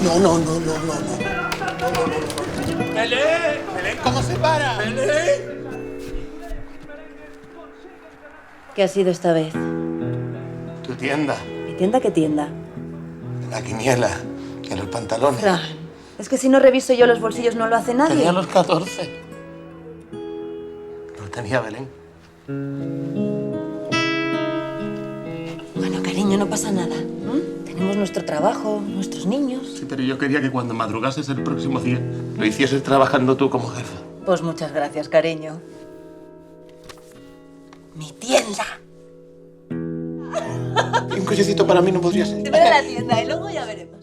No, no, no, no, no, no. ¡Belén! ¡Belén, cómo se para! ¡Belén! ¿Qué ha sido esta vez? Tu tienda, ¿Mi tienda qué tienda? la quiniela, en los pantalones. Fran, es que si no reviso yo los bolsillos no lo hace nadie. Tenía los 14. Los tenía Belén. Bueno, cariño, no pasa nada. Tenemos nuestro trabajo, nuestros niños. Sí, pero yo quería que cuando madrugases el próximo día lo hicieses trabajando tú como jefa. Pues muchas gracias, cariño. Mi tienda. ¿Y un cochecito para mí no podría ser? Te veré a la tienda y luego ya veremos.